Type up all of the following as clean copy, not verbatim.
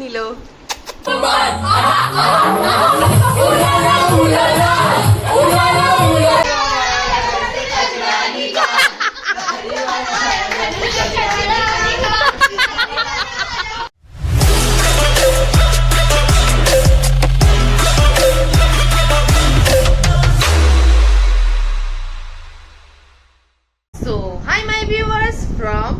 নিল।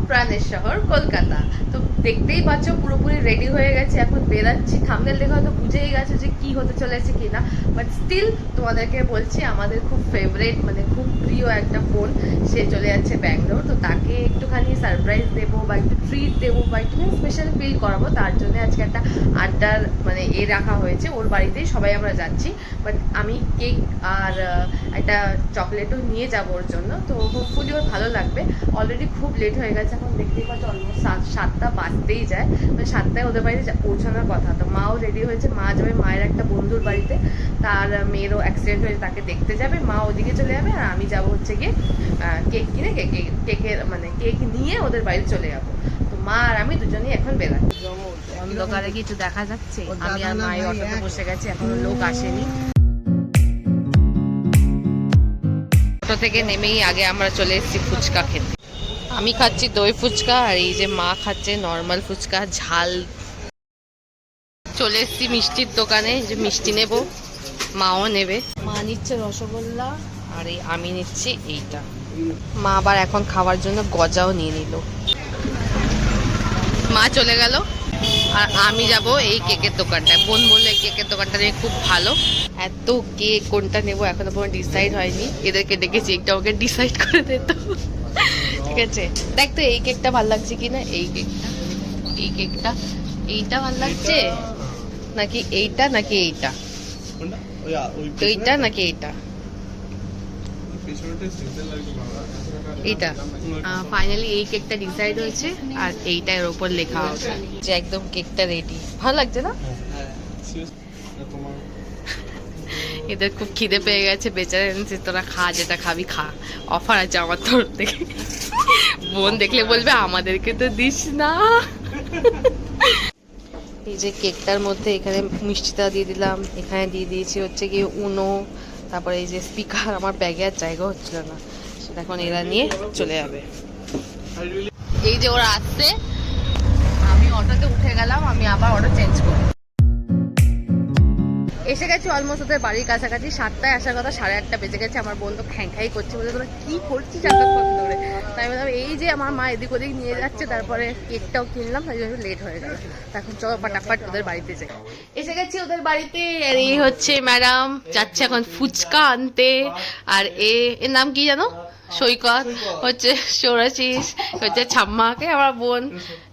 প্রাণের শহর কলকাতা। তো দেখতেই পাচ্ছ পুরোপুরি রেডি হয়ে গেছে, এখন বেরাচ্ছি। থাম্বনেল দেখে হয়তো বুঝেই গেছে যে কি হতে চলেছে কিনা, বাট স্টিল তোমাদেরকে বলছি আমাদের খুব ফেভারিট, মানে খুব প্রিয় একটা বোন, সে চলে যাচ্ছে ব্যাঙ্গালোর। তো তাকে একটুখানি সারপ্রাইজ দেবো বা একটু ট্রিট দেবো বা একটু স্পেশাল ফিল করাবো, তার জন্য আজকে একটা আড্ডার মানে রাখা হয়েছে। ওর বাড়িতেই সবাই আমরা যাচ্ছি, বাট আমি কেক আর একটা চকলেটও নিয়ে যাবো ওর জন্য। তো হোপফুলি ওর ভালো লাগবে। অলরেডি খুব লেট হয়ে গেছে, এখন দেখতেই পাচ্ছ অলমোস্ট 7টা বাজতেই যায়, মানে 7টায় ওদের বাড়িতে পৌঁছানোর কথা। তো মাও রেডি হয়েছে, মা যাবে মায়ের একটা বন্ধুর বাড়িতে, তার মেয়েরও অ্যাক্সিডেন্ট হয়েছে, তাকে দেখতে যাবে। মা ওদিকে চলে যাবে আর আমি যাবো হচ্ছে গিয়ে কেক কিনে কেকের মানে কেক নিয়ে ওদের বাড়িতে চলে যাবো। তো মা আর আমি দুজনেই এখন বেরাচ্ছি। অন্ধকারে কিছু দেখা যাচ্ছে, আমি আর মায়ের অটোতে বসে গেছি, এখনো লোক আসেনি। অটো থেকে নেমেই আগে আমরা চলে এসেছি ফুচকা খেতে। আমি খাচ্ছি দই ফুচকা আর এই যে মা খাচ্ছে নর্মাল ফুচকা ঝাল। চলে এসেছি মিষ্টির দোকানে, যে মিষ্টি নেব, মাও নেবে। মা নিচ্ছে রসগোল্লা আর এই আমি নিচ্ছি এইটা। মা আবার এখন খাওয়ার জন্য গজাও নিয়ে নিল। মা চলে গেল আর আমি যাব এই কেকের দোকানটায়। বোন বললো এই কেকের দোকানটা নিয়ে খুব ভালো। এত কেক কোনটা নেবো এখনো পর্যন্ত ডিসাইড হয়নি, এদেরকে ডেকেছি একটা ওকে ডিসাইড করে দিত। ঠিক আছে, দেখ তো এই কেকটা ভালো লাগছে কিনা। এই কেকটা এইটা ভালো লাগছে নাকি এইটা নাকি এইটা, এইটা নাকি এইটা, এইটা। ফাইনালি এই কেকটা ডিসাইড হয়েছে আর এইটা এর উপর লেখা হবে যে একদম কেকটা রেডি। ভালো লাগছে না? এদের খুব খিদে পেয়ে গেছে, বেচারা এনেছে, তোরা খা যেটা খাবি খা, অফার আছে আমার তরফ থেকে। বোন দেখলে বলবে আমাদেরকে তো দিস না। এই যে কেকটার মধ্যে এখানে মিষ্টিটা দিয়ে দিলাম, এখানে দিয়ে দিয়েছি হচ্ছে কি উনো, তারপরে এই যে স্পিকার। আমার ব্যাগে আর জায়গা হচ্ছিল না, সেটা এখন এরা নিয়ে চলে যাবে। এই যে ওরা আসছে, আমি অটোতে উঠে গেলাম, আমি আবার অটো চেঞ্জ করি। এসে গেছি অলমোস্ট ওদের বাড়ির কাছাকাছি। 7টায় আসার কথা, 8:30 বেজে গেছে। আমার বোন তো খ্যাঁখাই করছে, বলে তোরা কি করছিস এতক্ষণ ধরে। তাই বললাম এই যে আমার মা এদিক ওদিক নিয়ে যাচ্ছে, তারপরে কেকটাও কিনলাম, তাই জন্য লেট হয়ে গেল। এখন চলো ফাটাফাট ওদের বাড়িতে যাই। এসে গেছি ওদের বাড়িতে আর এই হচ্ছে ম্যাডাম যাচ্ছে এখন ফুচকা আনতে। আর এর নাম কি জানো? সৈকত, হচ্ছে সৌরাশিস, হচ্ছে ছাম্মাকে আমার বোন।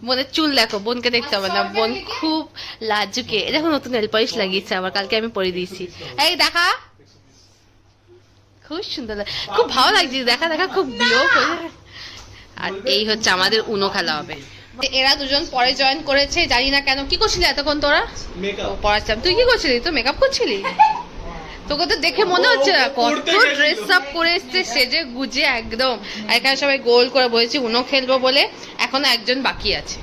বোনের চুল দেখো, বোনকে দেখতে হবে না, বোন খুব লাজুকে। দেখো নতুন নেল পলিশ লাগিয়েছে আবার, কালকে আমি পরিয়ে দিয়েছি। এই দেখা, খুব সুন্দর, খুব ভালো লাগছে, দেখা দেখা খুব বিয়োগ। আর এই হচ্ছে আমাদের উনো খেলা হবে। এরা দুজন পরে জয়েন করেছে, জানি না কেন। কি করছিলি এতক্ষণ তোরা? পড়াচ্ছিলাম। তুই কি করছিলি? তো মেকআপ করছিলি? তোকে তো দেখে মনে হচ্ছে না কত ড্রেস আপ করে এসছে, সেজে গুজে একদম। এখানে সবাই গোল করে বলেছি উনো খেলবো বলে, এখনো একজন বাকি আছে।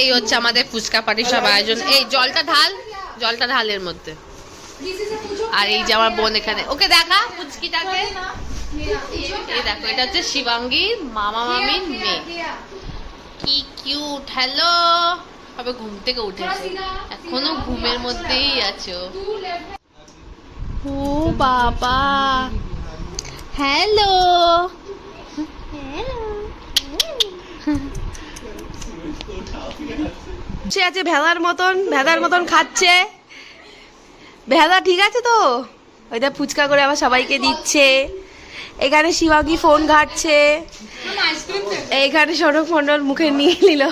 এই হচ্ছে আমাদের ফুচকা পার্টির সব আয়োজন। এই জলটা ঢাল এর মধ্যে। আর এই যে আমার বোন এখানে, ওকে দেখা পুচকিটাকে। এই দেখো, এটা হচ্ছে শিবাঙ্গীর মামা মামির মেয়ে, কি কিউট। হ্যালো, তবে ঘুম থেকে উঠেছে, এখনো ঘুমের মধ্যেই আছো। ও বাবা, হ্যালো। সে আছে ভেড়ার মতন খাচ্ছে। ভেড়া ঠিক আছে তো? ওইটা ফুচকা করে আবার সবাইকে দিচ্ছে। এখানে শিবাঙ্গী ফোন ঘাটছে, এইখানে সৌরভ মন্ডল মুখে নিয়ে নিল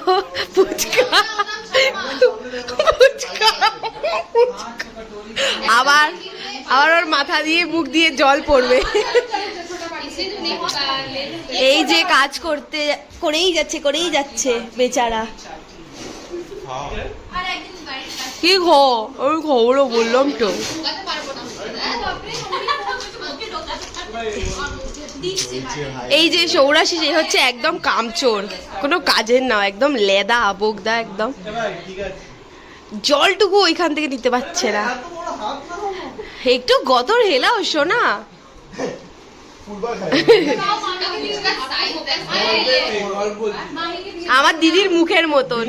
ফুচকা। আবার ওর মাথা দিয়ে মুখ দিয়ে জল পড়বে। এই যে কাজ করেই যাচ্ছে বেচারা। কি খো ওই খবর বললাম তো। এই যে সৌরাশি যে হচ্ছে একদম কামচোর, কোনো কাজের না, একদম লেদা আবগদা একদম, জলটুকু ওইখান থেকে নিতে পারছে না। একটু গতর হেলাও শোনা। আমার দিদির মুখের মতন।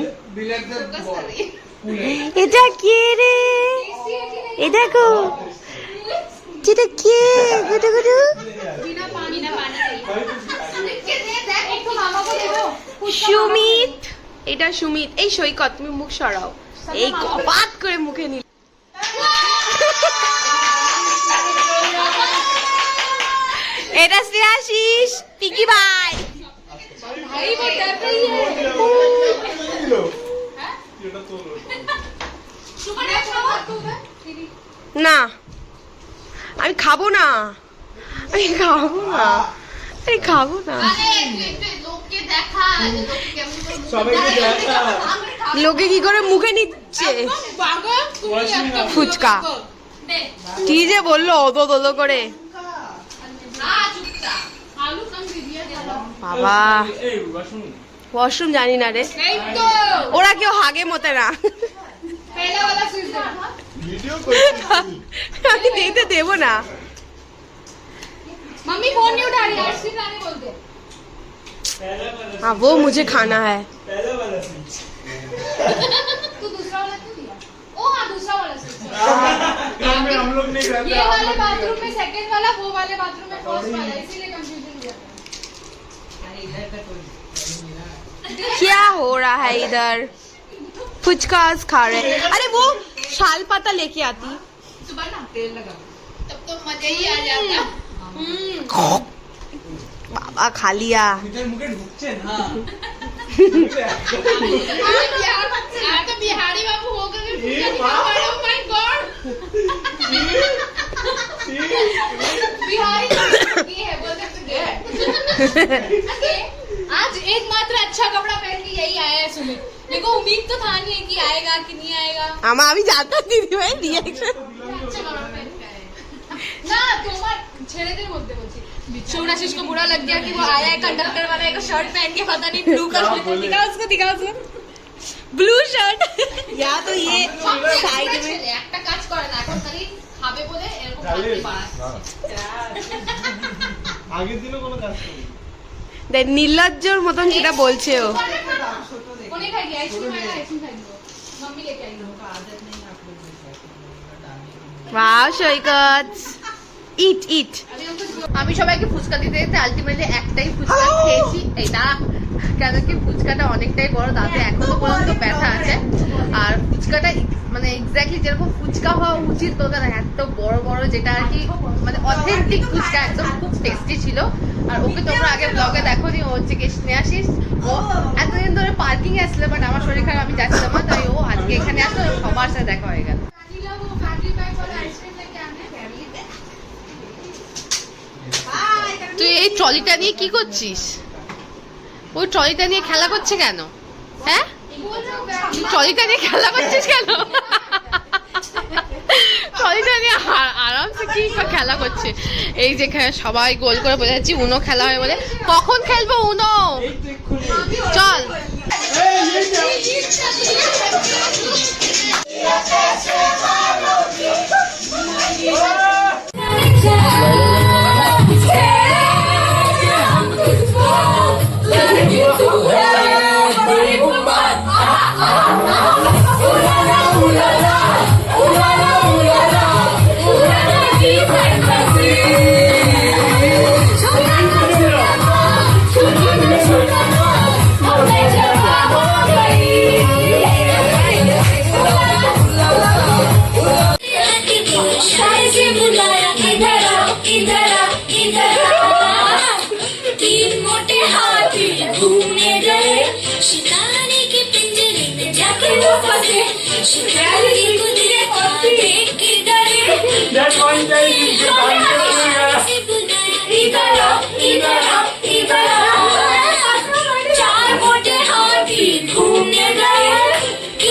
এটা কে রে? এ দেখো যেটা কে? গুটু গুটু সুমিত, এটা সুমিত। এই সৈকত তুমি মুখ সরাও, এই কপাত করে মুখে নিল। এটা শ্রেয়াশিস পিকি ভাই। না আমি খাবো না, আমি খাবো না, আমি খাবো না। লোকে কি করে মুখে নিচ্ছে ফুচকা? কি যে বললো অত তত করে। বাবা ওয়াশরুম জানি না রে, ওরা কেউ হাগে মতে না। আমি দেখতে দেবো না। मम्मी फोन नहीं उठा रही, आइसक्रीम लाने बोलते। हाँ वो मुझे खाना है। तू दूसरा वाला क्यों दिया? ओ हाँ दूसरा वाला स्विच। हम लोग नहीं रहते। ये वाले बाथरूम में सेकंड वाला, वो वाले बाथरूम में फर्स्ट वाला, इसीलिए कंफ्यूजन हुआ। क्या हो रहा है इधर? फुचका खा रहे। अरे वो शाल पाता लेके आती। सुबह ना तेल लगा, तब तो मजा ही आ जाता। बाबा खा लिया। इधर मुझे ढुकছে না। यार तो बिहारी बाबू होकर भी पूजा दिखा रहे हो। माय गॉड बिहारी ये है बोलते तो गए। आज एकमात्र अच्छा कपड़ा पहन के यही आया है सुमित। देखो उम्मीद तो था नहीं कि आएगा कि नहीं आएगा। हम अभी जाता दीदी भाई रिएक्शन। अच्छा कपड़ा पहन के आए ना तुम्हार छेड़े दे बोलते बोलते शिवराशिष को बुरा लग गया कि वो आया है कंडक्टर वाला एक शर्ट पहन के, पता नहीं ब्लू कलर। दिखाओ उसको, दिखाओ उसको ब्लू शर्ट या तो ये সাইড মে একটা কাজ করে না, এখন খালি খাবে বলে এরকম পার্টি বাড়াচ্ছে। আগের দিনও কোনো কাজ করি। দেখ নির্লজ্জর মতন সেটা বলছে ও। কোনে খাই গিয়ে আইসক্রিম আইনা আইসক্রিম খাই গো मम्मी लेके आई लोगों का आदत नहीं आप लोग वाओ সৈকত ইট ইট। আমি সবাইকে ফুচকা দিতে দিতে আলটিমেটলি একটাই ফুচকা খেয়েছি। এটা কেন কি ফুচকাটা অনেকটাই বড়, দাঁতে এখনো পর্যন্ত ব্যথা আছে। আর ফুচকাটা মানে এক্স্যাক্টলি যেরকম ফুচকা হওয়া উচিত তোদের এত বড় বড়, যেটা আর কি মানে অথেন্টিক ফুচকা, একদম খুব টেস্টি ছিল। আর ওকে তোমরা আগে ব্লগে দেখো নি, ও হচ্ছে কি স্নেহাশিস, ও এতদিন ধরে পার্কিং এ আসলে, বাট আমার শরীর খারাপ আমি যাচ্ছিলাম না, তাই ও আজকে এখানে আসলো, সবার সাথে দেখা হয়ে গেল। नीला वो फैमिली पैक वाला आइसक्रीम लेके आने फैमिली पैक। তুই এই ট্রলিটা নিয়ে কি করছিস? ওই ট্রলিটা নিয়ে খেলা করছে কেন? হ্যাঁ ট্রলিটা নিয়ে খেলা করছিস কেন? ট্রলিটা নিয়ে আরামসে কি খেলা করছে। এই যে সবাই গোল করে বলে যাচ্ছি উনো খেলা হয় বলে। কখন খেলবো উনো? চল चार मोटे हाथी घूमने गए कि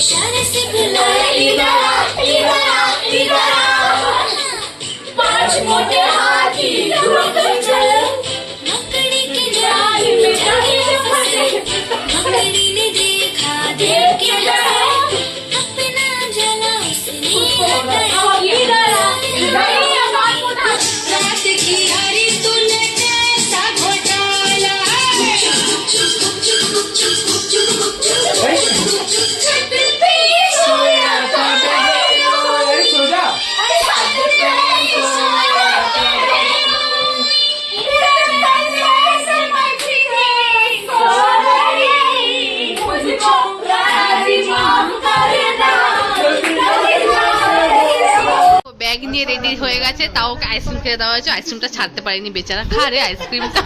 इशारे से बुलाए इधर आ, इधर आ, इधर आ। पांच मोटे हाथी दौड़कर चले मकड़ी के जाल में जाके फंसे। मकड़ी ने देखा देख के डरा अपना जला उसने लगाया। इधर आ, इधर आ। रात की हरी तूने कैसा घोटाला ব্যাগ নিয়ে রেডি হয়ে গেছে, তাও ওকে আইসক্রিম খেতে দেওয়া হয়েছে। আইসক্রিমটা ছাড়তে পারিনি বেচারা, খা রে আইসক্রিমটা।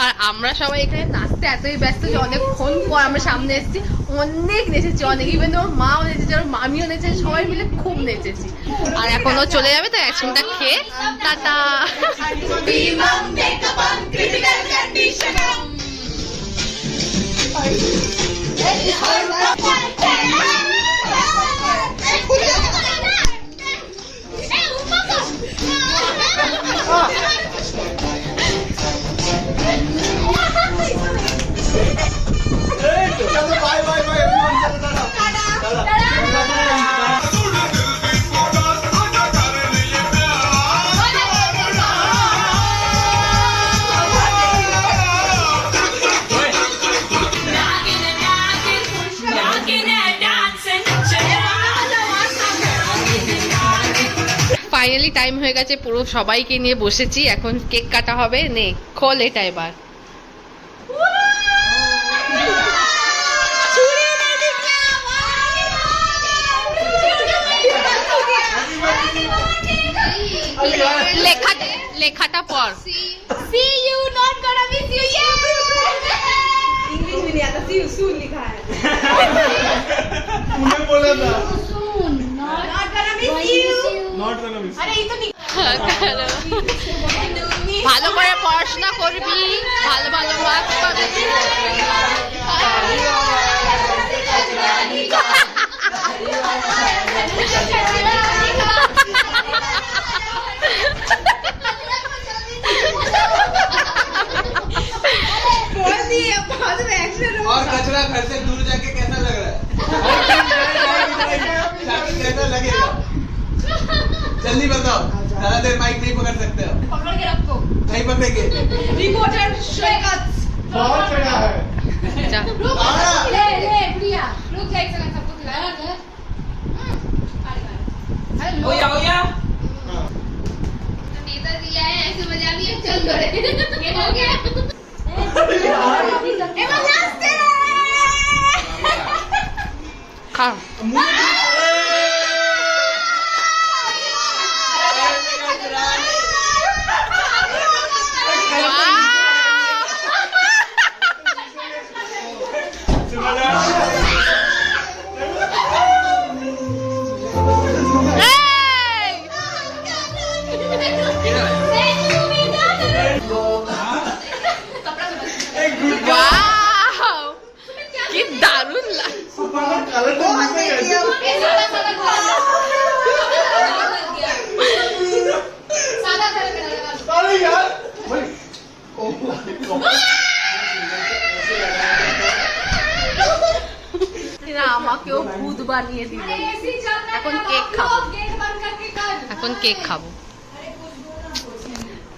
আর আমরা সবাই এখানে নাচতে এতই ব্যস্ত যে অনেকক্ষণ পর আমরা সামনে এসেছি। অনেক নেচেছি, অনেক, ইভেন ওর মাও নেচেছে, ওর মামিও নেচেছে, সবাই মিলে খুব নেচেছি। আর এখন ও চলে যাবে, তো আইসক্রিমটা খেয়ে টাটা। चलो बाय बाय बाय एवरीवन, चलो ফাইনালি টাইম হয়ে গেছে, পুরো সবাইকে নিয়ে বসেছি, এখন কেক কাটা হবে। নে খোল এটা এবার। লেখাটা পর। See you, not gonna miss you. English में नहीं आता, सी यू सून लिखा है। तूने बोला था Not gonna miss you। Not gonna miss. अरे ये तो नहीं। ভালো করে পড়াশোনা করবি, ভালো ভালো মার্কস পাবি। बोल दिए, बाद में एक्शन हो। और कचरा घर से दूर जाके कैसा लग रहा है? जाके कैसा लगेगा? जल्दी बताओ, ज्यादा देर माइक नहीं पकड़ सकते हो। पकड़ के रखो। नहीं पकड़ेंगे। रिपोर्टर श्रेयस। बहुत चढ़ा है। যা। रुक आना। ले ले प्रिया, रुक जा एक सेकंड, सबको खिलाया है। अरे लो या नेता दिया है, ऐसे बजा दिया, चल दो रे। ये हो गया। ए मजास्ते খা। কি দারুণ লাগে। कलर तो मिलते हैं। सादा कलर का लगा। अरे यार भाई এরা আমাকেও ভূত বানিয়ে দিল। ऐसे ही चलना। এখন কেক খাবো। गेट बंद करके कर। এখন কেক খাবো।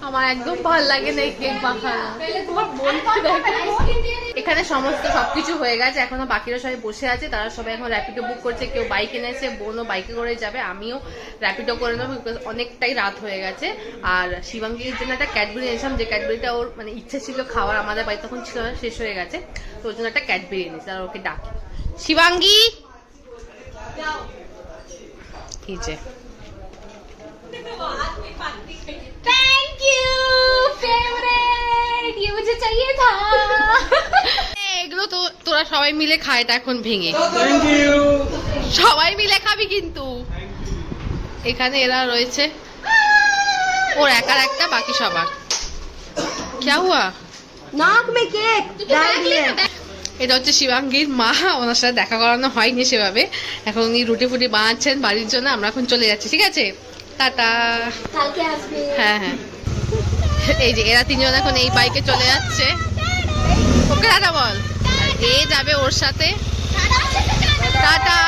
আমার একদম ভালো লাগে না এই কেক মাখানো। पहले तुम्हारा बोलता है आइसक्रीम दिए नहीं। এখানে সমস্ত সবকিছু হয়ে গেছে, এখনো বাকিরা সবাই বসে আছে, তারা সবাই এখন র্যাপিডো বুক করছে। কেউ বাইক এনেছে, বোনও বাইকে করে যাবে, আমিও র্যাপিডো করে নেবো, বিকজ অনেকটাই রাত হয়ে গেছে। আর শিবাঙ্গীর জন্য একটা ক্যাডবেরি এনেছিলাম, যে ক্যাডবেরিটা ওর মানে ইচ্ছে ছিল খাওয়ার, আমাদের বাড়ি তখন ছিল না, শেষ হয়ে গেছে, তো ওর জন্য একটা ক্যাডবেরি এনেছি। আর ওকে ডাকি শিবাঙ্গী, কি যে थैंक यू फेवरेट, ये मुझे चाहिए था। এগুলো তো তোরা সবাই মিলে খা, এটা এখন ভেঙে थैंक यू। সবাই মিলে খাবি কিন্তু। এখানে এরা রয়েছে, ওর একার একটা, বাকি সবার। क्या हुआ? नाक में केक डाल दिए। এটা হচ্ছে শিবাঙ্গীর মা, ওনার সাথে দেখা করানো হয়নি সেভাবে। এখন উনি রুটি ফুটি বানাচ্ছেন বাড়ির জন্য, আমরা এখন চলে যাচ্ছি, ঠিক আছে? টাটা। কালকে আসবে। হ্যাঁ হ্যাঁ, এই যে এরা তিনজন এখন এই বাইকে চলে যাচ্ছে। ওকে টাটা বল। আর এ যাবে ওর সাথে। টাটা।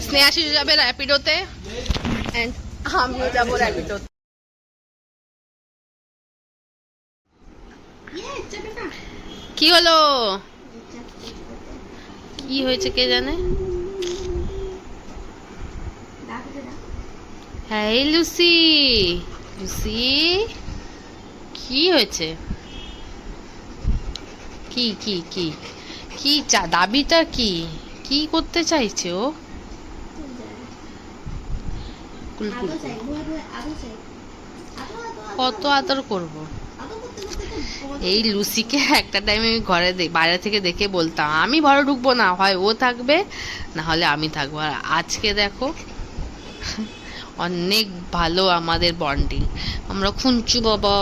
স্নেহাশিস যাবে র্যাপিডোতে এন্ড আমিও যাবো র্যাপিডোতে। কি হলো, কি হয়েছে কে জানে? হ্যাঁ লুসি, লুসি কি হয়েছে? কি কি কি কি দাবিটা কি, কি করতে চাইছে ও? কুলকুল কত আদর করব এই লুসিকে। একটা টাইমে আমি ঘরে বাইরে থেকে দেখে বলতাম আমি ঘরে ঢুকবো না, হয় ও থাকবে না হলে আমি থাকবো। আর আজকে দেখো অনেক ভালো আমাদের বন্ডিং। আমরা খুঁজছু বাবা,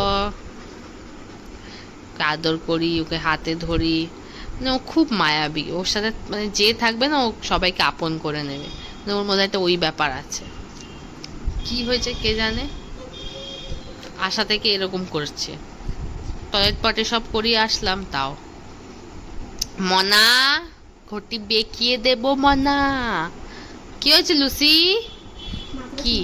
ওকে আদর করি, ওকে হাতে ধরি, মানে ও খুব মায়াবী। ওর সাথে মানে যে থাকবে না ও সবাইকে আপন করে নেবে, মানে ওর মধ্যে একটা ওই ব্যাপার আছে। কি হয়েছে কে জানে, আশা থেকে এরকম করছে। টয়লেট পটে সব করিয়ে আসলাম তাও। মনা ঘটি বেঁকিয়ে দেব মনা। কি হয়েছে লুসি? কি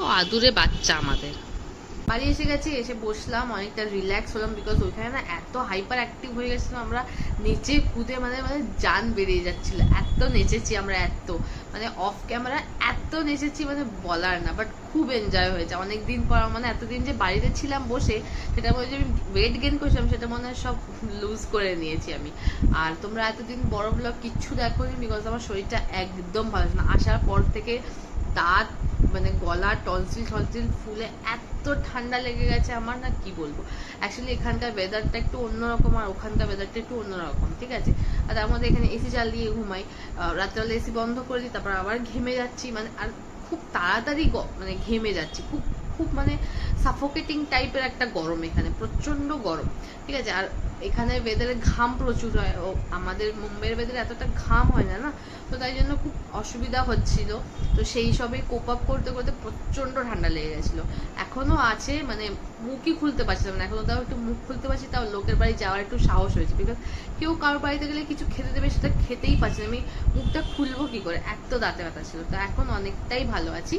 ও আদুরে বাচ্চা আমাদের। বাড়ি এসে গেছি, এসে বসলাম, অনেকটা রিল্যাক্স হলাম। বিকজ ওইখানে না এত হাইপার অ্যাক্টিভ হয়ে গেছিলাম আমরা, নেচে কুদে মানে মানে জান বেরিয়ে যাচ্ছিল। এত নেচেছি আমরা, এত মানে অফ ক্যামেরা এত নেচেছি মানে বলার না। বাট খুব এনজয় হয়েছে অনেকদিন পর। মানে এতদিন যে বাড়িতে ছিলাম বসে, সেটা মনে হয় আমি ওয়েট গেইন করেছিলাম, সেটা মনে হয় সব লুজ করে নিয়েছি আমি। আর তোমরা এতদিন বড় ব্লগ কিচ্ছু দেখোনি, বিকজ আমার শরীরটা একদম ভালো ছিল না। আসার পর থেকে দাঁত মানে গলা টনসিল ফুলে এত ঠান্ডা লেগে গেছে আমার, না কি বলবো। অ্যাকচুয়ালি এখানকার ওয়েদারটা একটু অন্যরকম আর ওখানকার ওয়েদারটা একটু অন্যরকম, ঠিক আছে? আর তার মধ্যে এখানে এসি চালিয়ে ঘুমাই, রাত্রেবেলা এসি বন্ধ করে দিই, তারপর আবার ঘেমে যাচ্ছি। মানে আর খুব তাড়াতাড়ি মানে ঘেমে যাচ্ছি, খুব খুব মানে সাফোকেটিং টাইপের একটা গরম, এখানে প্রচন্ড গরম, ঠিক আছে? আর এখানে ওয়েদারে ঘাম প্রচুর হয়, ও আমাদের মুম্বাইয়ের ওয়েদারে এতটা ঘাম হয় না, না তো তাই জন্য খুব অসুবিধা হচ্ছিল। তো সেই সবে কোপ আপ করতে করতে প্রচন্ড ঠান্ডা লেগে গেছিলো। এখনো আছে, মানে মুখই খুলতে পারছিলাম না এখনো, তাও একটু মুখ খুলতে পারছি, তাও লোকের বাড়ি যাওয়ার একটু সাহস হয়েছে। বিকজ কেউ কারোর বাড়িতে গেলে কিছু খেতে দেবে, সেটা খেতেই পারছি না, আমি মুখটা খুলবো কি করে, এত দাঁতে ব্যথা ছিল। তো এখন অনেকটাই ভালো আছি।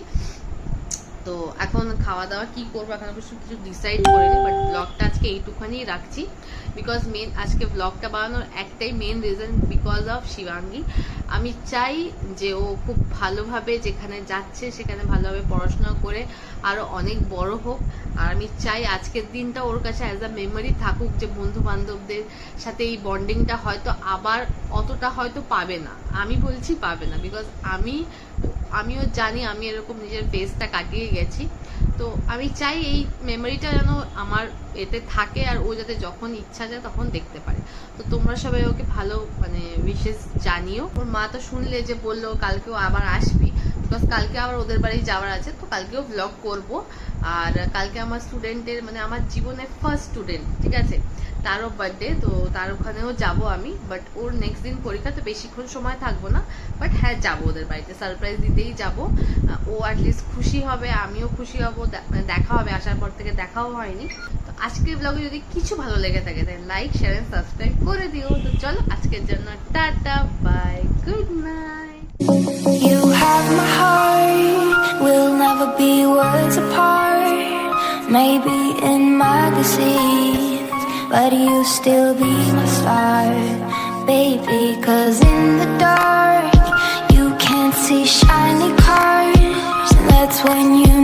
তো এখন খাওয়া দাওয়া কি করবো এখন অবশ্য কিছু ডিসাইড করিনি, বাট ব্লগটা আজকে এইটুখানি রাখছি। বিকজ মেন আজকে ব্লগটা বানানোর একটাই main reason, because of Shivangi. আমি চাই যে ও খুব ভালোভাবে যেখানে যাচ্ছে সেখানে ভালোভাবে পড়াশোনা করে আরও অনেক বড় হোক। আর আমি চাই আজকের দিনটা ওর কাছে অ্যাজ আ মেমোরি থাকুক, যে বন্ধু বান্ধবদের সাথে এই বন্ডিংটা হয়তো আবার অতটা হয়তো পাবে না, আমি বলছি পাবে না। বিকজ আমিও জানি আমি এরকম নিজের ফেসটা কাটিয়ে গেছি। তো আমি চাই এই মেমোরিটা যেন আমার এতে থাকে, আর ও যাতে যখন ইচ্ছা যায় তখন দেখতে পারে। তো তোমরা সবাই ওকে ভালো মানে বিশেষ জানিও। ওর মা তো শুনলে যে বললো কালকেও আবার আসবি, বিকজ কালকে আবার ওদের বাড়ি যাওয়ার আছে, তো কালকেও ব্লগ করব। আর কালকে আমার স্টুডেন্টের মানে আমার জীবনের ফার্স্ট স্টুডেন্ট, ঠিক আছে, তারও বার্থডে, তো তার ওখানেও যাব আমি। বাট ওর নেক্সট দিন পরীক্ষা, তো বেশিক্ষণ সময় থাকবো না। বাট হ্যাঁ যাবো ওদের বাড়িতে, সারপ্রাইজ দিতেই যাব। ও অ্যাটলিস্ট খুশি হবে, আমিও খুশি হব, দেখা হবে, আসার পর থেকে দেখাও হয়নি। তো আজকের ব্লগে যদি কিছু ভালো লেগে থাকে তাহলে লাইক শেয়ার এন্ড সাবস্ক্রাইব করে দিও। তো চলো আজকের জন্য tata, bye, good night. You have my heart, we'll never be worlds apart. Maybe in magazines, but you still be my star, baby. 'Cause in the dark, you can't see shiny cars, and that's when you